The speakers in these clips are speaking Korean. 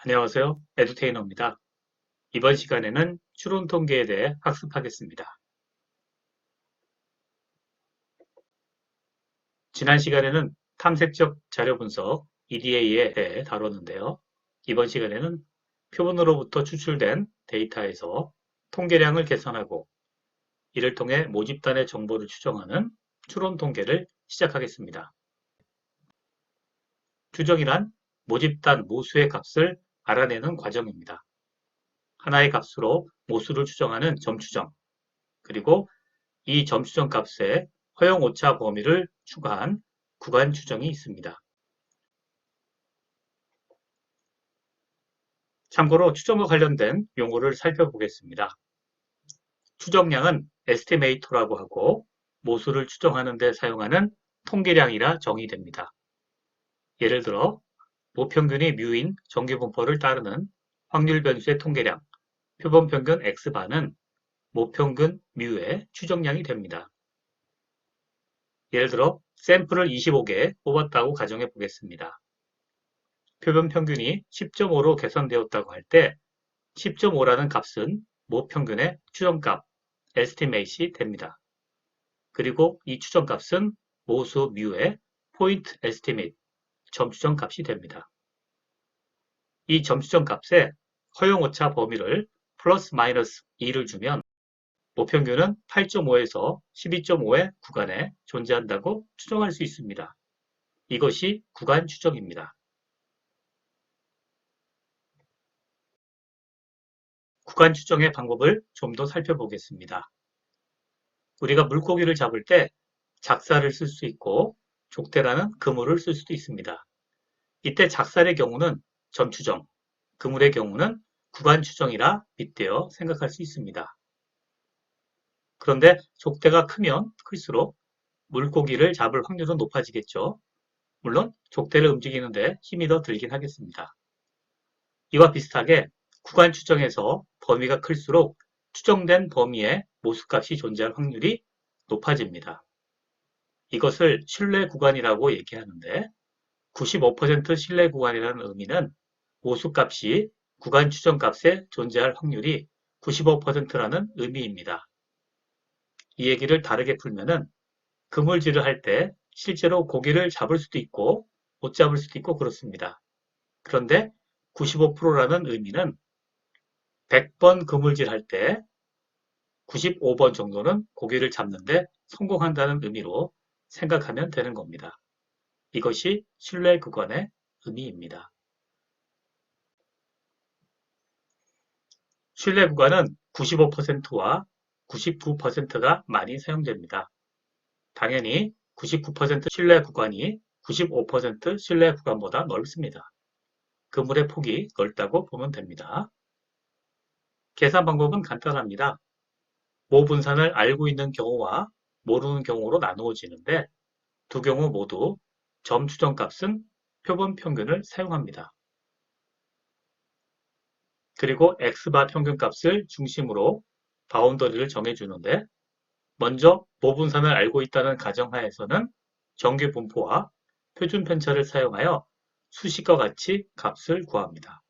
안녕하세요. 에듀테이너입니다. 이번 시간에는 추론 통계에 대해 학습하겠습니다. 지난 시간에는 탐색적 자료 분석 EDA에 대해 다뤘는데요. 이번 시간에는 표본으로부터 추출된 데이터에서 통계량을 계산하고 이를 통해 모집단의 정보를 추정하는 추론 통계를 시작하겠습니다. 추정이란 모집단 모수의 값을 알아내는 과정입니다. 하나의 값으로 모수를 추정하는 점추정, 그리고 이 점수정 값에 허용 오차 범위를 추가한 구간 추정이 있습니다. 참고로 추정과 관련된 용어를 살펴보겠습니다. 추정량은 에스티메이터라고 하고 모수를 추정하는 데 사용하는 통계량이라 정의됩니다. 예를 들어 모평균이 뮤인 정규분포를 따르는 확률 변수의 통계량, 표본평균 X바는 모평균 뮤의 추정량이 됩니다. 예를 들어 샘플을 25개 뽑았다고 가정해 보겠습니다. 표본 평균이 10.5로 계산되었다고 할 때 10.5라는 값은 모평균의 추정값, estimate이 됩니다. 그리고 이 추정값은 모수 뮤의 point estimate, 점추정 값이 됩니다. 이 점추정 값에 허용오차 범위를 플러스 마이너스 2를 주면 모평균은 8.5에서 12.5의 구간에 존재한다고 추정할 수 있습니다. 이것이 구간 추정입니다. 구간 추정의 방법을 좀 더 살펴보겠습니다. 우리가 물고기를 잡을 때 작살을 쓸 수 있고 족대라는 그물을 쓸 수도 있습니다. 이때 작살의 경우는 점추정, 그물의 경우는 구간 추정이라 빗대어 생각할 수 있습니다. 그런데 족대가 크면 클수록 물고기를 잡을 확률은 높아지겠죠. 물론 족대를 움직이는데 힘이 더 들긴 하겠습니다. 이와 비슷하게 구간 추정에서 범위가 클수록 추정된 범위에 모수값이 존재할 확률이 높아집니다. 이것을 신뢰 구간이라고 얘기하는데 95% 신뢰 구간이라는 의미는 모수값이 구간 추정값에 존재할 확률이 95%라는 의미입니다. 이 얘기를 다르게 풀면은 그물질을 할 때 실제로 고기를 잡을 수도 있고 못 잡을 수도 있고 그렇습니다. 그런데 95%라는 의미는 100번 그물질 할 때 95번 정도는 고기를 잡는데 성공한다는 의미로 생각하면 되는 겁니다. 이것이 신뢰 구간의 의미입니다. 신뢰 구간은 95%와 99%가 많이 사용됩니다. 당연히 99% 신뢰 구간이 95% 신뢰 구간보다 넓습니다. 그물의 폭이 넓다고 보면 됩니다. 계산 방법은 간단합니다. 모 분산을 알고 있는 경우와 모르는 경우로 나누어지는데 두 경우 모두 점 추정 값은 표본 평균을 사용합니다. 그리고 X바 평균 값을 중심으로 바운더리를 정해주는데 먼저 모 분산을 알고 있다는 가정하에서는 정규 분포와 표준 편차를 사용하여 수식과 같이 값을 구합니다.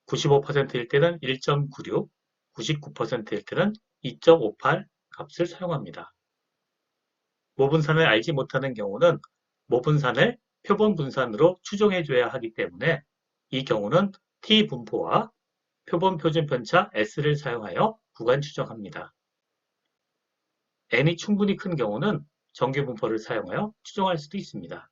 95%일 때는 1.96, 99%일 때는 2.58 값을 사용합니다. 모분산을 알지 못하는 경우는 모분산을 표본 분산으로 추정해줘야 하기 때문에 이 경우는 T분포와 표본 표준 편차 S를 사용하여 구간 추정합니다. N이 충분히 큰 경우는 정규 분포를 사용하여 추정할 수도 있습니다.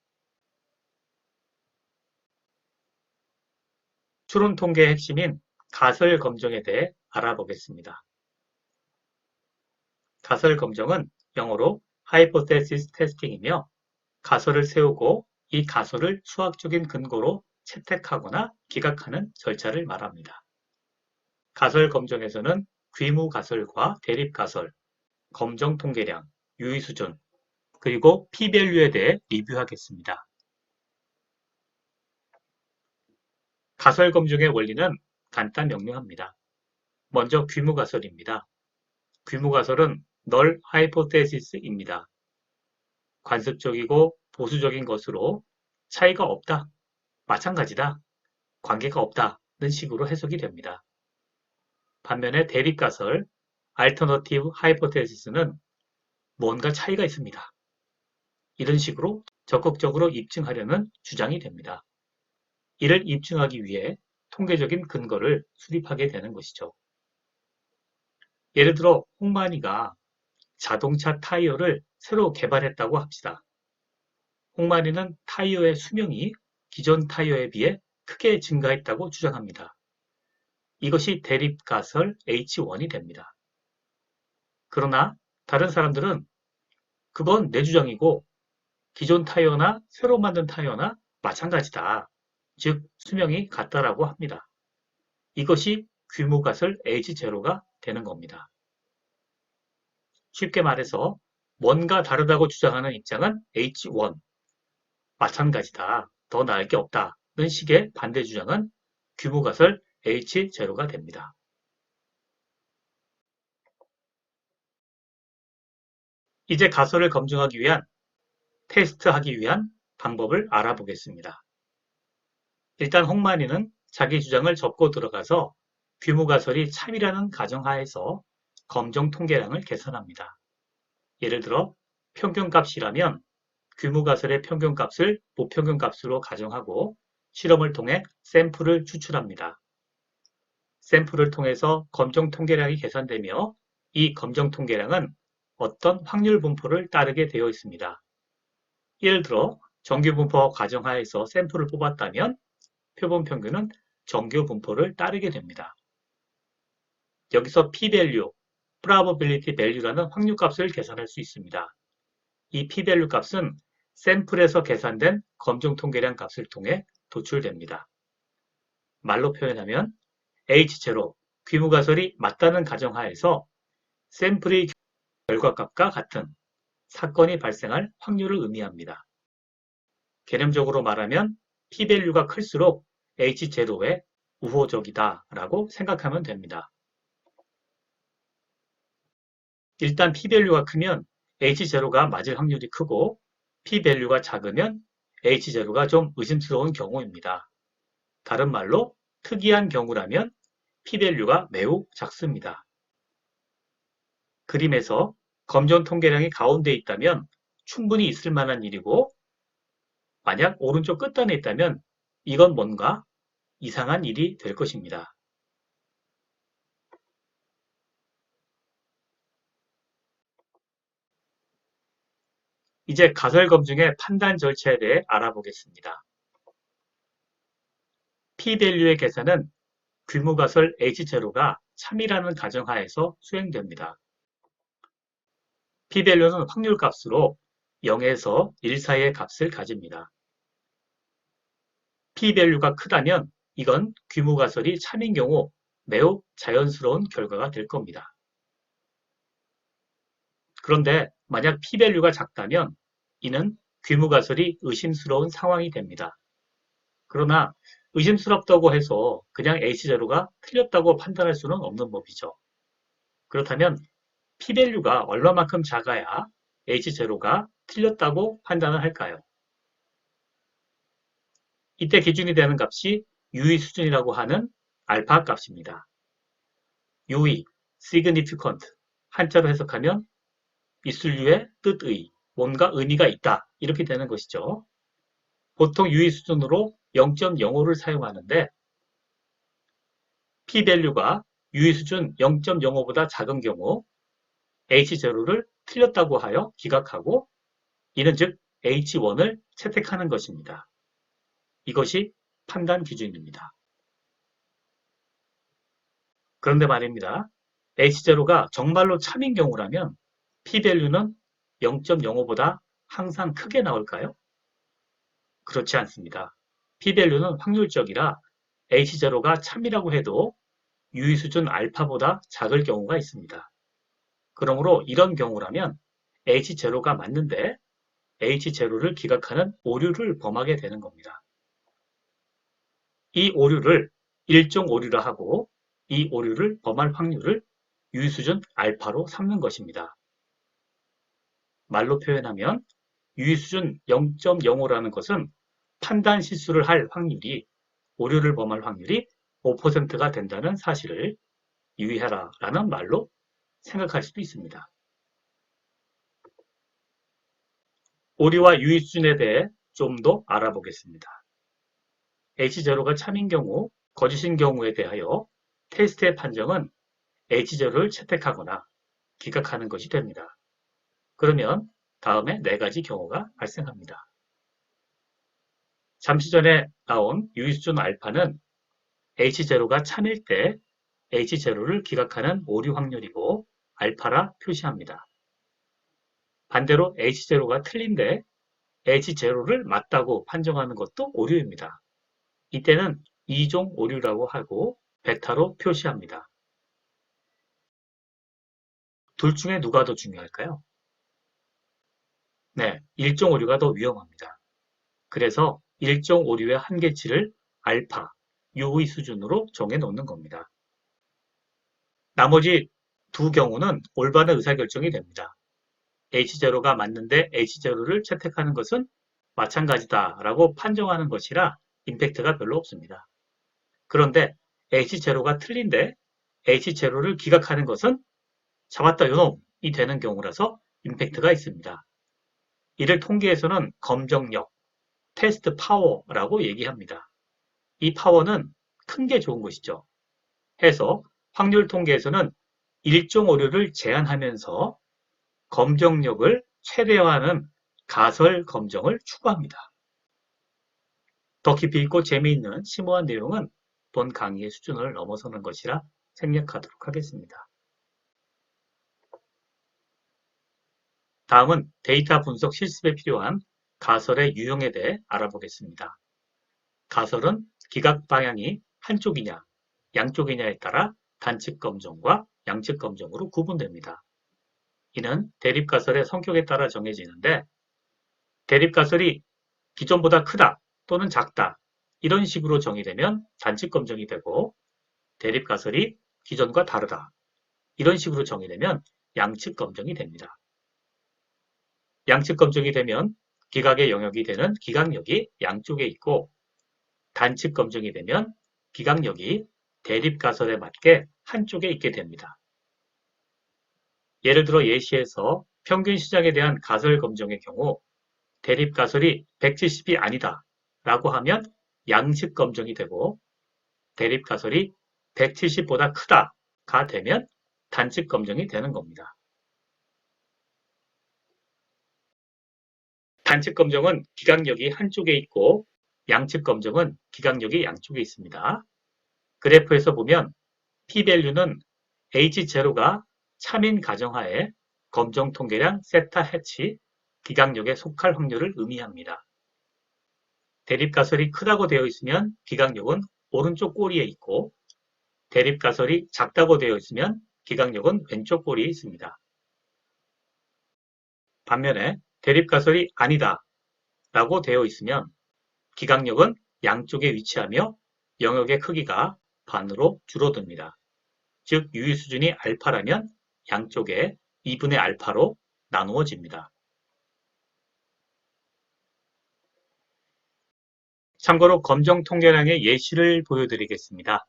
추론 통계의 핵심인 가설 검정에 대해 알아보겠습니다. 가설 검정은 영어로 Hypothesis Testing이며 가설을 세우고 이 가설을 수학적인 근거로 채택하거나 기각하는 절차를 말합니다. 가설 검정에서는 귀무 가설과 대립 가설, 검정 통계량, 유의 수준, 그리고 p-밸류에 대해 리뷰하겠습니다. 가설 검증의 원리는 간단 명료합니다. 먼저 귀무 가설입니다. 귀무 가설은 널 하이포테시스입니다. 관습적이고 보수적인 것으로 차이가 없다, 마찬가지다, 관계가 없다는 식으로 해석이 됩니다. 반면에 대립가설, alternative hypothesis는 뭔가 차이가 있습니다. 이런 식으로 적극적으로 입증하려는 주장이 됩니다. 이를 입증하기 위해 통계적인 근거를 수립하게 되는 것이죠. 예를 들어 홍만이가 자동차 타이어를 새로 개발했다고 합시다. 홍만이는 타이어의 수명이 기존 타이어에 비해 크게 증가했다고 주장합니다. 이것이 대립가설 H1이 됩니다. 그러나 다른 사람들은 그건 내 주장이고 기존 타이어나 새로 만든 타이어나 마찬가지다. 즉 수명이 같다라고 합니다. 이것이 규모가설 H0가 되는 겁니다. 쉽게 말해서 뭔가 다르다고 주장하는 입장은 H1, 마찬가지다. 더 나을 게 없다는 식의 반대 주장은 규모가설 H0가 됩니다. 이제 가설을 검증하기 위한, 테스트하기 위한 방법을 알아보겠습니다. 일단 홍만이는 자기 주장을 접고 들어가서 규모가설이 참이라는 가정하에서 검정 통계량을 계산합니다. 예를 들어 평균값이라면 규모가설의 평균값을 보평균값으로 가정하고 실험을 통해 샘플을 추출합니다. 샘플을 통해서 검정 통계량이 계산되며 이 검정 통계량은 어떤 확률 분포를 따르게 되어 있습니다. 예를 들어 정규 분포 가정하에서 샘플을 뽑았다면 표본 평균은 정규 분포를 따르게 됩니다. 여기서 p-value, probability value라는 확률값을 계산할 수 있습니다. 이 p-value 값은 샘플에서 계산된 검정 통계량 값을 통해 도출됩니다. 말로 표현하면 H0, 규모가설이 맞다는 가정하에서 샘플의 결과값과 같은 사건이 발생할 확률을 의미합니다. 개념적으로 말하면 p-value가 클수록 H0에 우호적이다 라고 생각하면 됩니다. 일단 p-value가 크면 H0가 맞을 확률이 크고 p-value가 작으면 H0가 좀 의심스러운 경우입니다. 다른 말로 특이한 경우라면 p-value가 매우 작습니다. 그림에서 검정 통계량이 가운데 있다면 충분히 있을 만한 일이고 만약 오른쪽 끝단에 있다면 이건 뭔가 이상한 일이 될 것입니다. 이제 가설 검증의 판단 절차에 대해 알아보겠습니다. p-value의 계산은 규모가설 H0가 참이라는 가정하에서 수행됩니다. p-value는 확률값으로 0에서 1 사이의 값을 가집니다. p-value가 크다면 이건 규모가설이 참인 경우 매우 자연스러운 결과가 될 겁니다. 그런데 만약 p-value가 작다면 이는 규모가설이 의심스러운 상황이 됩니다. 그러나 의심스럽다고 해서 그냥 H0가 틀렸다고 판단할 수는 없는 법이죠. 그렇다면 p-value가 얼마만큼 작아야 H0가 틀렸다고 판단을 할까요? 이때 기준이 되는 값이 유의 수준이라고 하는 알파 값입니다. 유의, significant, 한자로 해석하면 이슬류의 뜻의, 뭔가 의미가 있다 이렇게 되는 것이죠. 보통 유의 수준으로 0.05를 사용하는데 p-value가 유의 수준 0.05보다 작은 경우 H0를 틀렸다고 하여 기각하고 이는 즉 H1을 채택하는 것입니다. 이것이 판단 기준입니다. 그런데 말입니다. H0가 정말로 참인 경우라면 p-value는 0.05보다 항상 크게 나올까요? 그렇지 않습니다. p-value는 확률적이라 H0가 참이라고 해도 유의 수준 알파보다 작을 경우가 있습니다. 그러므로 이런 경우라면 H0가 맞는데 H0를 기각하는 오류를 범하게 되는 겁니다. 이 오류를 일종 오류라 하고 이 오류를 범할 확률을 유의 수준 알파로 삼는 것입니다. 말로 표현하면 유의 수준 0.05라는 것은 판단 실수를 할 확률이 오류를 범할 확률이 5%가 된다는 사실을 유의하라 라는 말로 생각할 수도 있습니다. 오류와 유의 수준에 대해 좀 더 알아보겠습니다. H0가 참인 경우, 거짓인 경우에 대하여 테스트의 판정은 H0를 채택하거나 기각하는 것이 됩니다. 그러면 다음에 4가지 경우가 발생합니다. 잠시 전에 나온 유의 수준 알파는 H0가 참일 때 H0를 기각하는 오류 확률이고 알파라 표시합니다. 반대로 H0가 틀린데 H0를 맞다고 판정하는 것도 오류입니다. 이때는 2종 오류라고 하고 베타로 표시합니다. 둘 중에 누가 더 중요할까요? 네, 1종 오류가 더 위험합니다. 그래서 1종 오류의 한계치를 알파, 유의 수준으로 정해 놓는 겁니다. 나머지 두 경우는 올바른 의사결정이 됩니다. H0가 맞는데 H0를 채택하는 것은 마찬가지다라고 판정하는 것이라 임팩트가 별로 없습니다. 그런데 H0가 틀린데 H0를 기각하는 것은 잡았다 요놈이 되는 경우라서 임팩트가 있습니다. 이를 통계에서는 검정력, 테스트 파워라고 얘기합니다. 이 파워는 큰 게 좋은 것이죠. 해서 확률 통계에서는 일종 오류를 제한하면서 검정력을 최대화하는 가설 검정을 추구합니다. 더 깊이 있고 재미있는 심오한 내용은 본 강의의 수준을 넘어서는 것이라 생략하도록 하겠습니다. 다음은 데이터 분석 실습에 필요한 가설의 유형에 대해 알아보겠습니다. 가설은 기각 방향이 한쪽이냐, 양쪽이냐에 따라 단측 검정과 양측 검정으로 구분됩니다. 이는 대립가설의 성격에 따라 정해지는데 대립가설이 기존보다 크다 또는 작다 이런 식으로 정의되면 단측 검정이 되고 대립가설이 기존과 다르다 이런 식으로 정의되면 양측 검정이 됩니다. 양측 검정이 되면 기각의 영역이 되는 기각력이 양쪽에 있고 단측 검정이 되면 기각력이 대립가설에 맞게 한쪽에 있게 됩니다. 예를 들어 예시에서 평균 시장에 대한 가설 검정의 경우 대립가설이 170이 아니다 라고 하면 양측 검정이 되고 대립가설이 170보다 크다가 되면 단측 검정이 되는 겁니다. 단측 검정은 기각력이 한쪽에 있고 양측 검정은 기각력이 양쪽에 있습니다. 그래프에서 보면 p-value는 H0가 참인 가정하에 검정 통계량 세타 해치 기각력에 속할 확률을 의미합니다. 대립가설이 크다고 되어 있으면 기각력은 오른쪽 꼬리에 있고 대립가설이 작다고 되어 있으면 기각력은 왼쪽 꼬리에 있습니다. 반면에 대립가설이 아니다 라고 되어 있으면 기각력은 양쪽에 위치하며 영역의 크기가 반으로 줄어듭니다. 즉 유의 수준이 알파라면 양쪽에 2분의 알파로 나누어집니다. 참고로 검정 통계량의 예시를 보여드리겠습니다.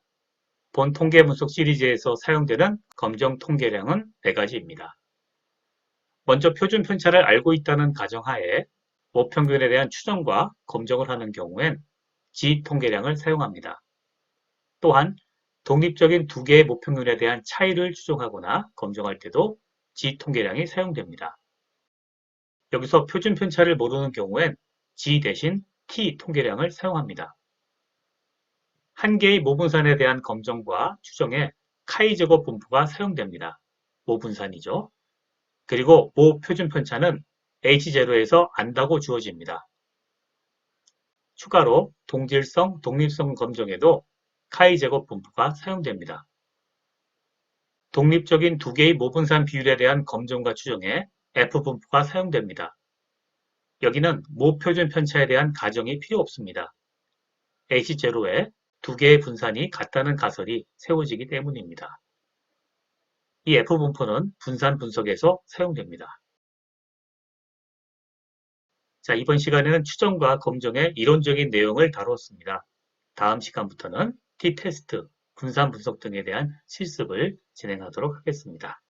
본 통계 분석 시리즈에서 사용되는 검정 통계량은 4가지입니다. 먼저 표준 편차를 알고 있다는 가정하에 모평균에 대한 추정과 검정을 하는 경우엔 G 통계량을 사용합니다. 또한 독립적인 두 개의 모평균에 대한 차이를 추정하거나 검정할 때도 G 통계량이 사용됩니다. 여기서 표준 편차를 모르는 경우엔 G 대신 T 통계량을 사용합니다. 한 개의 모분산에 대한 검정과 추정에 카이-제곱 분포가 사용됩니다. 모분산이죠. 그리고 모 표준 편차는 H0에서 안다고 주어집니다. 추가로 동질성, 독립성 검정에도 카이-제곱 분포가 사용됩니다. 독립적인 두 개의 모분산 비율에 대한 검정과 추정에 F 분포가 사용됩니다. 여기는 모 표준 편차에 대한 가정이 필요 없습니다. H0에 두 개의 분산이 같다는 가설이 세워지기 때문입니다. 이 F 분포는 분산 분석에서 사용됩니다. 자, 이번 시간에는 추정과 검정의 이론적인 내용을 다루었습니다. 다음 시간부터는 t 테스트, 분산 분석 등에 대한 실습을 진행하도록 하겠습니다.